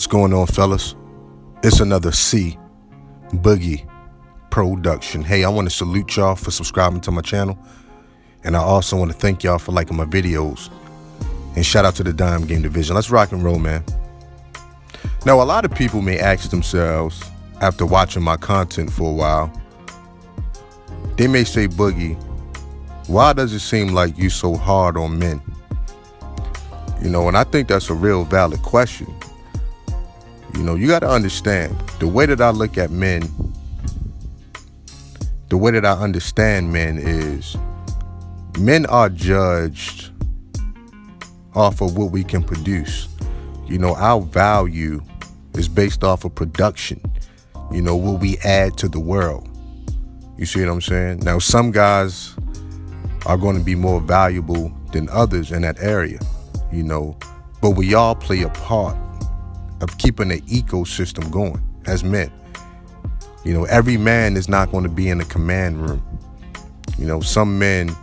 going on, fellas? It's another Boogie production. Hey, I want to salute y'all for subscribing to my channel, and I also want to thank y'all for liking my videos. And shout out to the Dime Game Division. Let's rock and roll, man. Now, a lot of people may ask themselves, after watching my content for a while, they may say, Boogie, why does it seem like you so hard on men? You know, and I think that's a real valid question. You know, you got to understand, the way that I look at men, the way that I understand men is, men are judged off of what we can produce. You know, our value is based off of production. You know, what we add to the world. You see what I'm saying? Now, some guys are going to be more valuable than others in that area, you know, but we all play a part of keeping the ecosystem going as men. You know, every man is not going to be in the command room. You know, some men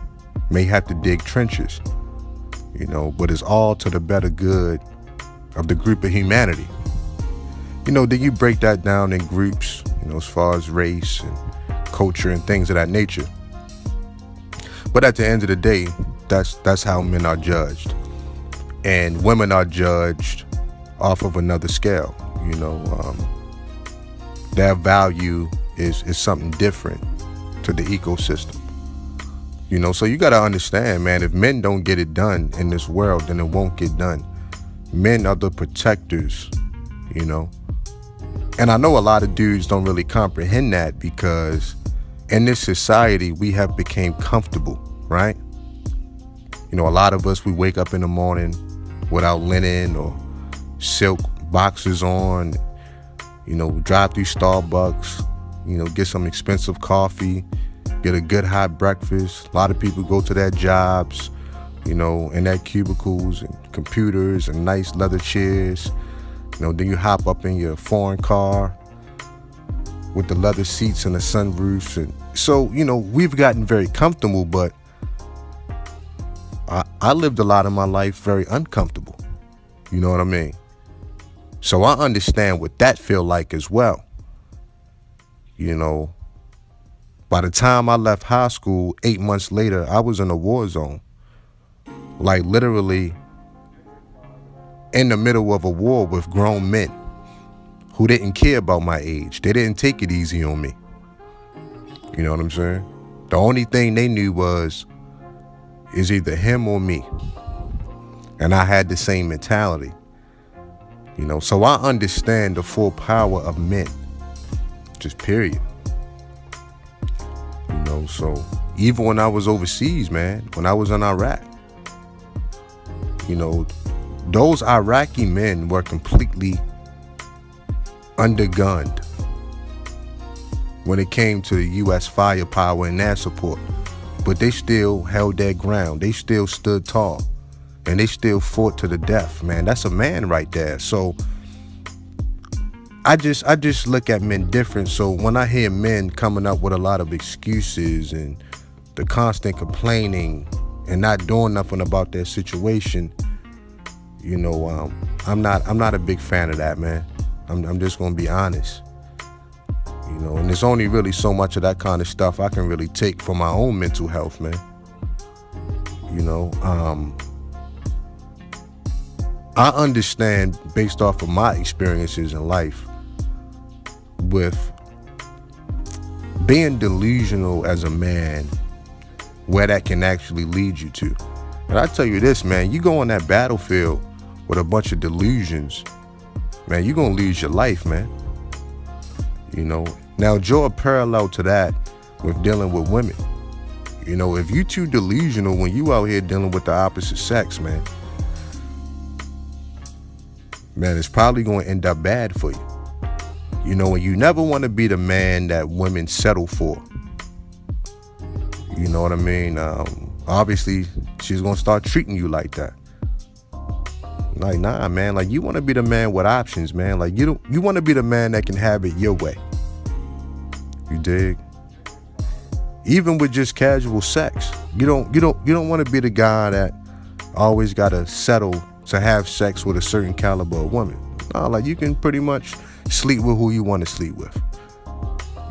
may have to dig trenches, you know, but it's all to the better good of the group of humanity. You know, then you break that down in groups, you know, as far as race and culture and things of that nature. But at the end of the day, that's how men are judged. And women are judged off of another scale. You know, their value is something different to the ecosystem. You know, so you got to understand, man, if men don't get it done in this world, then it won't get done. Men are the protectors, you know. And I know a lot of dudes don't really comprehend that, because in this society, we have become comfortable, right? You know, a lot of us, we wake up in the morning without linen or silk boxers on, you know, drive through Starbucks, you know, get some expensive coffee, get a good hot breakfast. A lot of people go to their jobs, you know, in their cubicles and computers and nice leather chairs. You know, then you hop up in your foreign car with the leather seats and the sunroofs. And so, you know, we've gotten very comfortable, but I lived a lot of my life very uncomfortable. You know what I mean? So I understand what that feel like as well. You know, by the time I left high school, 8 months later, I was in a war zone. Like literally in the middle of a war with grown men who didn't care about my age. They didn't take it easy on me. You know what I'm saying? The only thing they knew was, is either him or me. And I had the same mentality. You know, so I understand the full power of men. Just period. You know, so even when I was overseas, man, when I was in Iraq, you know, those Iraqi men were completely undergunned when it came to the U.S. firepower and their support. But they still held their ground. They still stood tall. And they still fought to the death, man. That's a man right there. So I just look at men different. So when I hear men coming up with a lot of excuses and the constant complaining and not doing nothing about their situation, you know, I'm not a big fan of that, man. I'm just gonna be honest. You know, and there's only really so much of that kind of stuff I can really take for my own mental health, man. You know, I understand based off of my experiences in life with being delusional as a man, where that can actually lead you to. And I tell you this, man, you go on that battlefield with a bunch of delusions, man, you're gonna lose your life, man. You know, now draw a parallel to that with dealing with women. You know, if you too delusional when you out here dealing with the opposite sex, man, it's probably going to end up bad for you. You know, and you never want to be the man that women settle for. You know what I mean? Obviously, she's going to start treating you like that. Like, nah, man. Like, you want to be the man with options, man. Like, you want to be the man that can have it your way. You dig? Even with just casual sex, you don't want to be the guy that always got to settle to have sex with a certain caliber of woman. No, like, you can pretty much sleep with who you want to sleep with.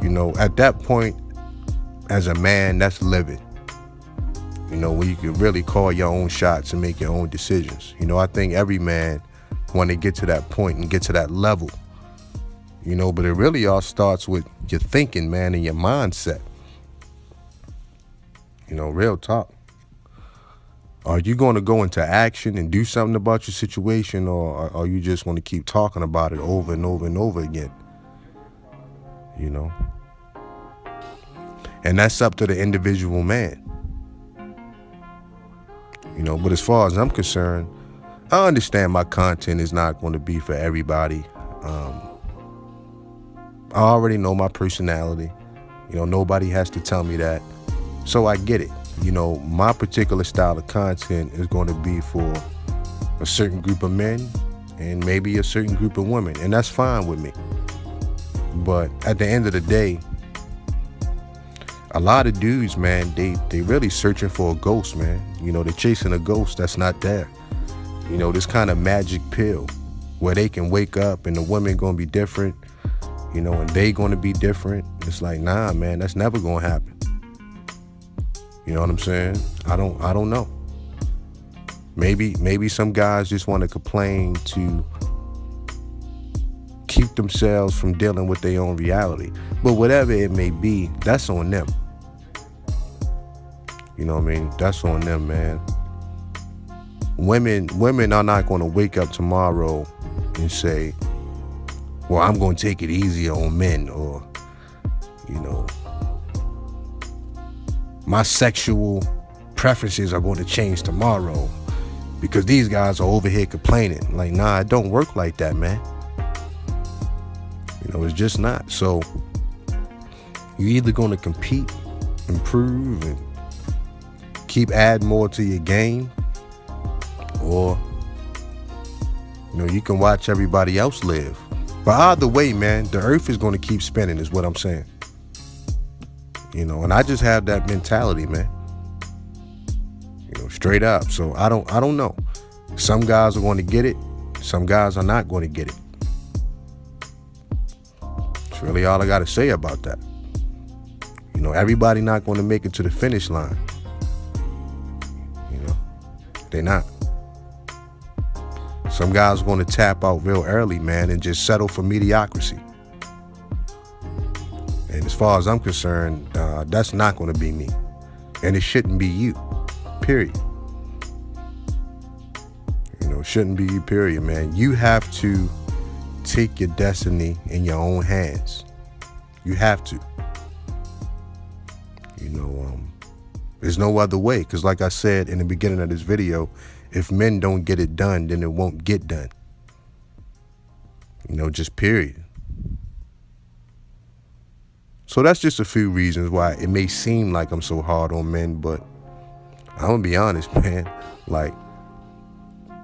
You know, at that point, as a man, that's living. You know, where you can really call your own shots and make your own decisions. You know, I think every man want to get to that point and get to that level. You know, but it really all starts with your thinking, man, and your mindset. You know, real talk. Are you going to go into action and do something about your situation, or are you just going to keep talking about it over and over and over again? You know? And that's up to the individual man. You know, but as far as I'm concerned, I understand my content is not going to be for everybody. I already know my personality. You know, nobody has to tell me that. So I get it. You know, my particular style of content is going to be for a certain group of men and maybe a certain group of women. And that's fine with me. But at the end of the day, a lot of dudes, man, they really searching for a ghost, man. You know, they're chasing a ghost that's not there. You know, this kind of magic pill where they can wake up and the women going to be different, you know, and they going to be different. It's like, nah, man, that's never going to happen. You know what I'm saying? I don't know. Maybe some guys just want to complain to keep themselves from dealing with their own reality. But whatever it may be, that's on them. You know what I mean? That's on them, man. Women are not going to wake up tomorrow and say, well, I'm going to take it easier on men, or, you know, my sexual preferences are going to change tomorrow because these guys are over here complaining. Like, nah, it don't work like that, man. You know, it's just not. So you're either going to compete, improve, and keep adding more to your game, or, you know, you can watch everybody else live. But either way, man, the earth is going to keep spinning, is what I'm saying. You know, and I just have that mentality, man. You know, straight up. So I don't know. Some guys are going to get it. Some guys are not going to get it. That's really all I got to say about that. You know, everybody not going to make it to the finish line. You know, they're not. Some guys are going to tap out real early, man, and just settle for mediocrity. And as far as I'm concerned, that's not going to be me. And it shouldn't be you, period. You know, it shouldn't be you, period, man. You have to take your destiny in your own hands. You have to. You know, there's no other way. Because like I said in the beginning of this video, if men don't get it done, then it won't get done. You know, just period. So that's just a few reasons why it may seem like I'm so hard on men, but I'm gonna be honest, man. Like,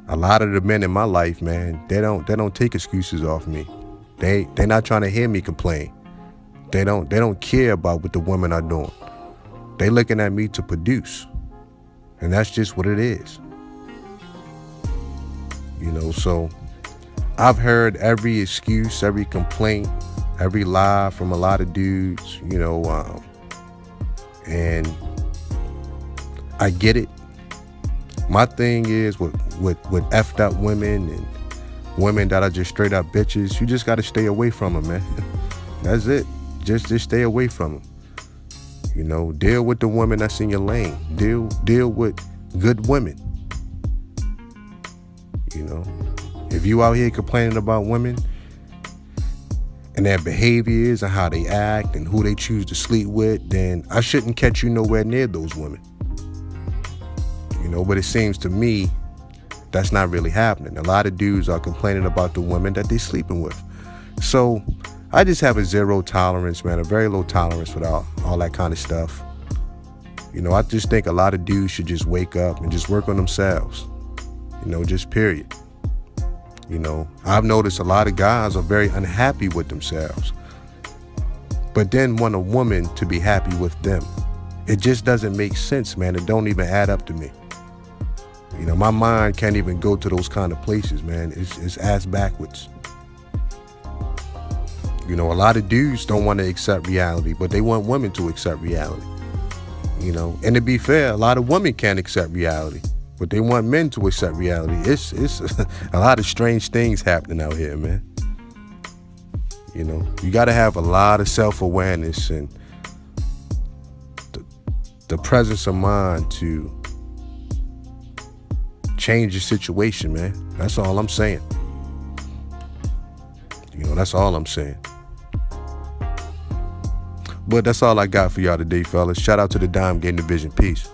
a lot of the men in my life, man, they don't take excuses off me. They're not trying to hear me complain. They don't care about what the women are doing. They looking at me to produce. And that's just what it is. You know, so I've heard every excuse, every complaint, every lie from a lot of dudes, you know, and I get it. My thing is with effed up women and women that are just straight up bitches, you just got to stay away from them, man. That's it. Just stay away from them. You know, deal with the woman that's in your lane. Deal with good women. You know, if you out here complaining about women and their behaviors and how they act and who they choose to sleep with, then I shouldn't catch you nowhere near those women. You know, but it seems to me that's not really happening. A lot of dudes are complaining about the women that they're sleeping with. So I just have a zero tolerance, man, a very low tolerance for all that kind of stuff. You know, I just think a lot of dudes should just wake up and just work on themselves. You know, just period. You know, I've noticed a lot of guys are very unhappy with themselves, but then want a woman to be happy with them. It just doesn't make sense, man. It don't even add up to me. You know, my mind can't even go to those kind of places, man. It's ass backwards. You know, a lot of dudes don't want to accept reality, but they want women to accept reality. You know, and to be fair, a lot of women can't accept reality, but they want men to accept reality. It's a lot of strange things happening out here, man. You know, you got to have a lot of self-awareness and the presence of mind to change your situation, man. That's all I'm saying. You know, that's all I'm saying. But that's all I got for y'all today, fellas. Shout out to the Dime Game Division. Peace.